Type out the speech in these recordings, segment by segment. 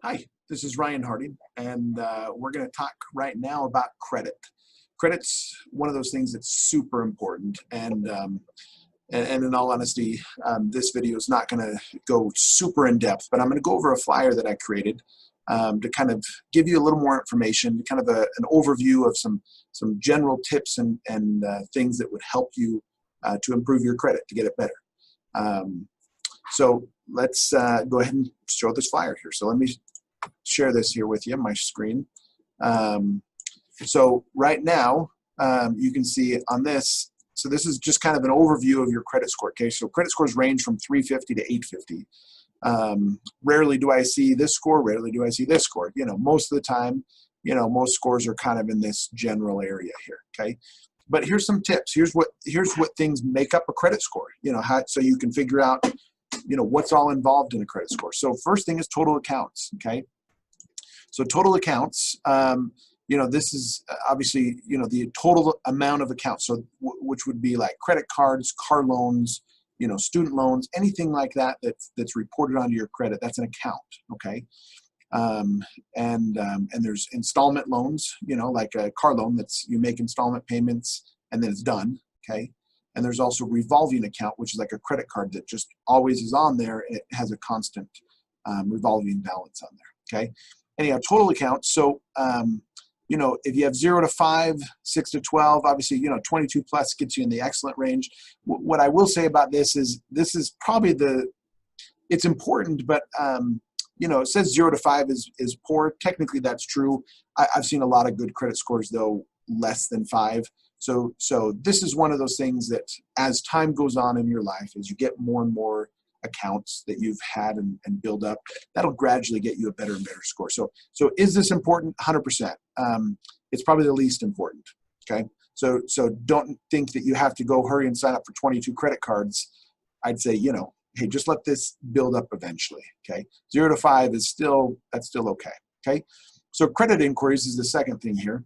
Hi, this is Ryan Harding, and we're going to talk right now about credit. Credit's one of those things that's super important, and in all honesty, this video is not going to go super in depth, but I'm going to go over a flyer that I created to kind of give you a little more information, kind of an overview of some general tips and things that would help you to improve your credit, to get it better. So let's go ahead and show this flyer here. So let me share this here with you, my screen. So right now, you can see on this, so this is just kind of an overview of your credit score. Okay, so credit scores range from 350 to 850. Rarely do I see this score, rarely do I see this score. You know, most of the time, you know, most scores are kind of in this general area here, okay? But here's some tips. Here's what things make up a credit score, you know, so you can figure out, you know, what's all involved in a credit score. So first thing is total accounts, okay? So total accounts, you know, this is obviously, you know, the total amount of accounts, so which would be like credit cards, car loans, you know, student loans, anything like that that's reported onto your credit, that's an account, okay? And there's installment loans, you know, like a car loan that's you make installment payments and then it's done, okay? And there's also revolving account, which is like a credit card that just always is on there. And it has a constant revolving balance on there, okay? Anyhow, total accounts. So, you know, if you have 0 to 5, 6 to 12, obviously, you know, 22 plus gets you in the excellent range. What I will say about this is probably it's important, but, you know, it says 0 to 5 is poor. Technically, that's true. I've seen a lot of good credit scores, though, less than 5. So this is one of those things that as time goes on in your life, as you get more and more accounts that you've had and build up, that'll gradually get you a better and better score. So is this important? 100%. It's probably the least important, okay? So don't think that you have to go hurry and sign up for 22 credit cards. I'd say, you know, hey, just let this build up eventually, okay? 0 to 5 is that's still okay, okay? So credit inquiries is the second thing here.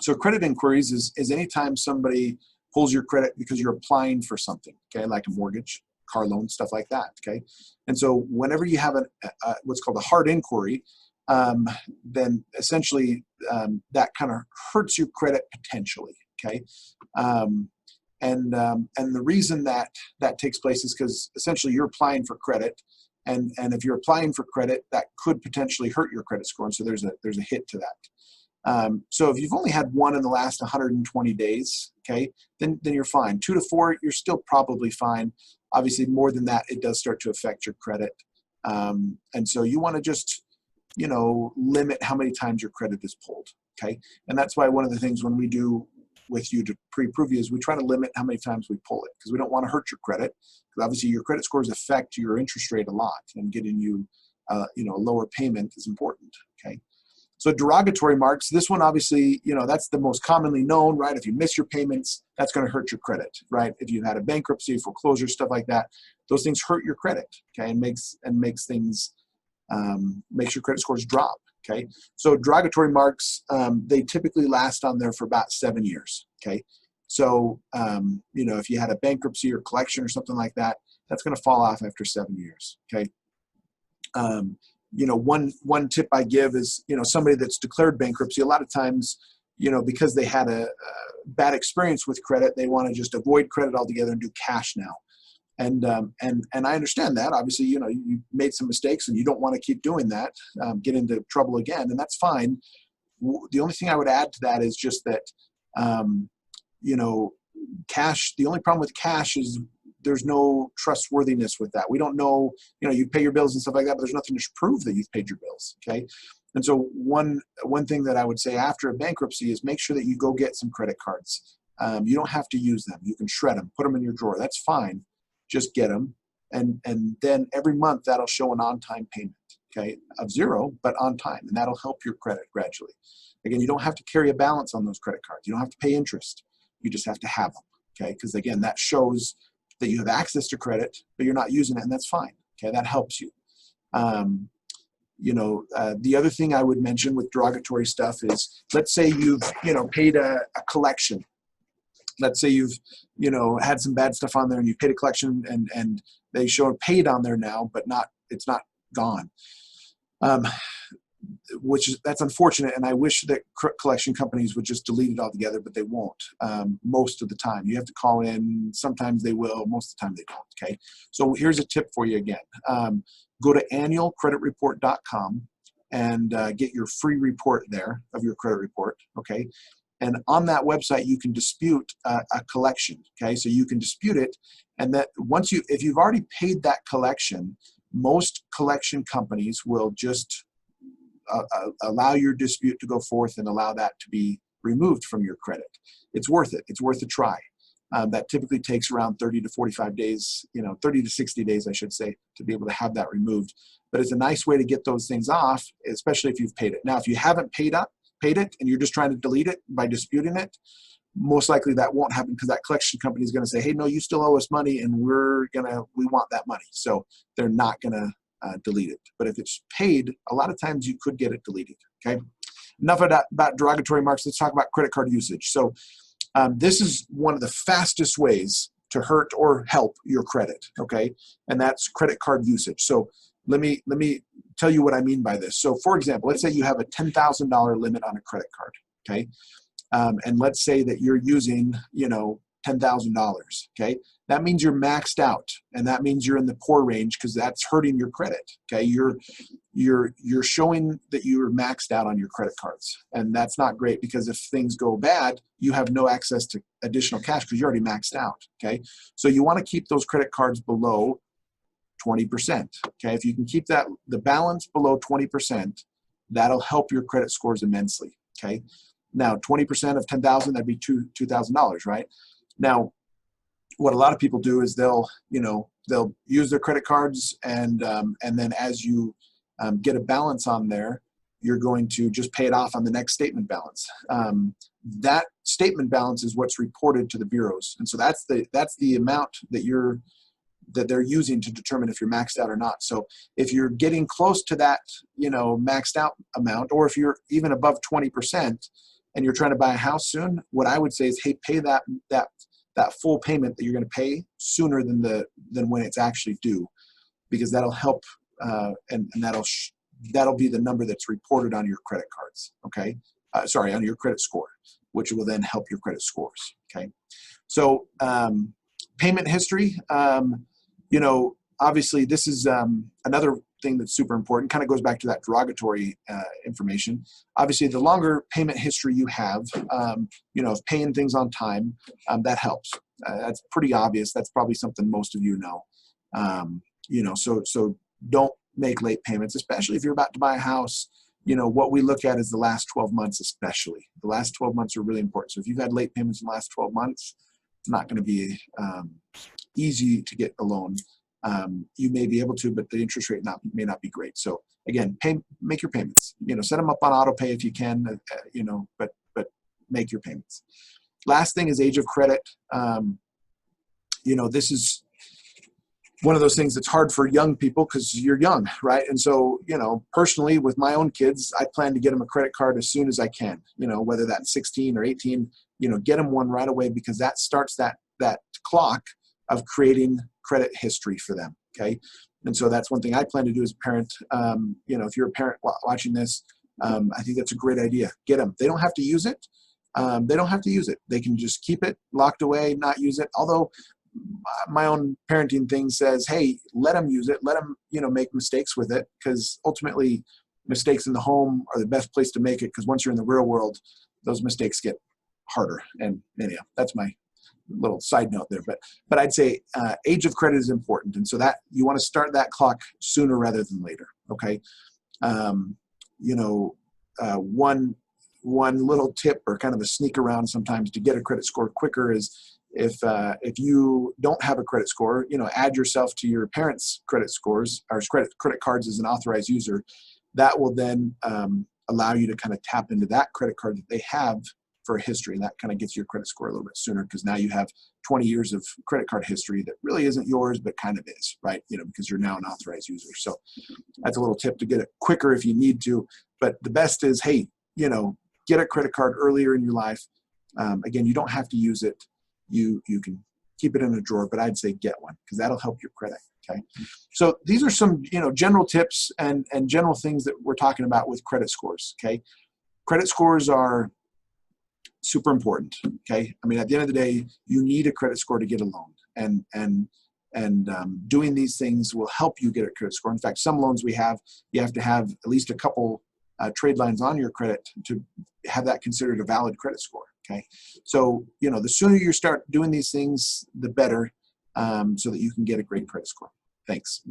So credit inquiries is anytime somebody pulls your credit because you're applying for something, okay, like a mortgage, car loan, stuff like that, okay? And so whenever you have what's called a hard inquiry, then essentially that kind of hurts your credit potentially, okay? And the reason that takes place is because essentially you're applying for credit, and if you're applying for credit, that could potentially hurt your credit score, and so there's a hit to that. So if you've only had one in the last 120 days, okay, then you're fine. 2 to 4, you're still probably fine. Obviously, more than that, it does start to affect your credit. And so you want to just, you know, limit how many times your credit is pulled, okay? And that's why one of the things when we do with you to pre-approve you is we try to limit how many times we pull it, because we don't want to hurt your credit. Because obviously your credit scores affect your interest rate a lot, and getting you, you know, a lower payment is important, okay? So derogatory marks, this one obviously, you know, that's the most commonly known, right? If you miss your payments, that's going to hurt your credit, right? If you had a bankruptcy, foreclosure, stuff like that, those things hurt your credit, okay? And makes things, makes your credit scores drop, okay? So derogatory marks, they typically last on there for about 7 years, okay? So, you know, if you had a bankruptcy or collection or something like that, that's going to fall off after 7 years, okay? You know, one tip I give is, you know, somebody that's declared bankruptcy, a lot of times, you know, because they had a bad experience with credit, they want to just avoid credit altogether and do cash now. And I understand that. Obviously, you know, you made some mistakes and you don't want to keep doing that, get into trouble again, and that's fine. The only thing I would add to that is just that, you know, cash, the only problem with cash is there's no trustworthiness with that. We don't know, you know, you pay your bills and stuff like that, but there's nothing to prove that you've paid your bills, okay? And so one thing that I would say after a bankruptcy is make sure that you go get some credit cards. You don't have to use them. You can shred them, put them in your drawer. That's fine. Just get them. And then every month that'll show an on-time payment, okay, of 0, but on time. And that'll help your credit gradually. Again, you don't have to carry a balance on those credit cards. You don't have to pay interest. You just have to have them, okay? Because again, that shows that you have access to credit, but you're not using it, and that's fine. Okay, that helps you. You know, the other thing I would mention with derogatory stuff is, let's say you've, you know, paid a collection. Let's say you've, you know, had some bad stuff on there and you paid a collection and they show paid on there now, but it's not gone. That's unfortunate, and I wish that collection companies would just delete it altogether, but they won't most of the time. You have to call in. Sometimes they will. Most of the time they don't. Okay, so here's a tip for you again. Go to annualcreditreport.com and get your free report there of your credit report. Okay, and on that website you can dispute a collection. Okay, so you can dispute it, and that if you've already paid that collection, most collection companies will just allow your dispute to go forth and allow that to be removed from your credit. It's worth it. It's worth a try. That typically takes around 30 to 45 days, 30 to 60 days, I should say, to be able to have that removed. But it's a nice way to get those things off, especially if you've paid it. Now, if you haven't paid it and you're just trying to delete it by disputing it, most likely that won't happen because that collection company is going to say, hey, no, you still owe us money and we want that money. So they're not going to delete it. But if it's paid, a lot of times you could get it deleted. Okay. Enough of that about derogatory marks. Let's talk about credit card usage. So this is one of the fastest ways to hurt or help your credit. Okay, and that's credit card usage. So let me tell you what I mean by this. So for example, let's say you have a $10,000 limit on a credit card. Okay, and let's say that you're using $10,000. Okay, that means you're maxed out, and that means you're in the poor range because that's hurting your credit. Okay, you're showing that you're maxed out on your credit cards, and that's not great because if things go bad, you have no access to additional cash because you're already maxed out. Okay, so you want to keep those credit cards below 20%. Okay, if you can keep the balance below 20%, that'll help your credit scores immensely. Okay, now 20% of 10,000, that'd be $2,000, right? Now, what a lot of people do is they'll use their credit cards, and then as you get a balance on there, you're going to just pay it off on the next statement balance. That statement balance is what's reported to the bureaus, and so that's the amount that they're using to determine if you're maxed out or not. So if you're getting close to that, maxed out amount, or if you're even above 20% and you're trying to buy a house soon, what I would say is, hey, pay that full payment that you're going to pay sooner than when it's actually due, because that'll help, and that'll be the number that's reported on your credit cards. Okay, on your credit score, which will then help your credit scores. Okay, so payment history. Obviously this is another thing that's super important. Kind of goes back to that derogatory information. Obviously, the longer payment history you have, of paying things on time, that helps. That's pretty obvious. That's probably something most of you know. So don't make late payments, especially if you're about to buy a house. What we look at is the last 12 months, especially. The last 12 months are really important. So if you've had late payments in the last 12 months, it's not going to be easy to get a loan. You may be able to, but the interest rate may not be great. So again, make your payments. Set them up on auto pay if you can. But make your payments. Last thing is age of credit. This is one of those things that's hard for young people because you're young, right? And so, personally, with my own kids, I plan to get them a credit card as soon as I can. Whether that's 16 or 18, get them one right away, because that starts that clock of creating credit history for them. Okay, and so that's one thing I plan to do as a parent. If you're a parent watching this, I think that's a great idea. Get them. They don't have to use it. They can just keep it locked away, not use it. Although my own parenting thing says, hey, let them use it. Let them, make mistakes with it, because ultimately mistakes in the home are the best place to make it, because once you're in the real world, those mistakes get harder. And anyhow, that's my little side note there. But I'd say age of credit is important. And so that you want to start that clock sooner rather than later. Okay. One little tip, or kind of a sneak around sometimes to get a credit score quicker, is if you don't have a credit score, add yourself to your parents' credit scores or credit cards as an authorized user. That will then allow you to kind of tap into that credit card that they have for a history, and that kind of gets your credit score a little bit sooner, because now you have 20 years of credit card history that really isn't yours, but kind of is, right? Because you're now an authorized user. So that's a little tip to get it quicker if you need to. But the best is, hey, get a credit card earlier in your life. Again, you don't have to use it. You can keep it in a drawer, but I'd say get one, because that'll help your credit. Okay, so these are some general tips and general things that we're talking about with credit scores. Okay, credit scores are super important. Okay, I mean, at the end of the day, you need a credit score to get a loan, and doing these things will help you get a credit score. In fact, some loans you have to have at least a couple trade lines on your credit to have that considered a valid credit score. Okay, so the sooner you start doing these things, the better, so that you can get a great credit score. Thanks.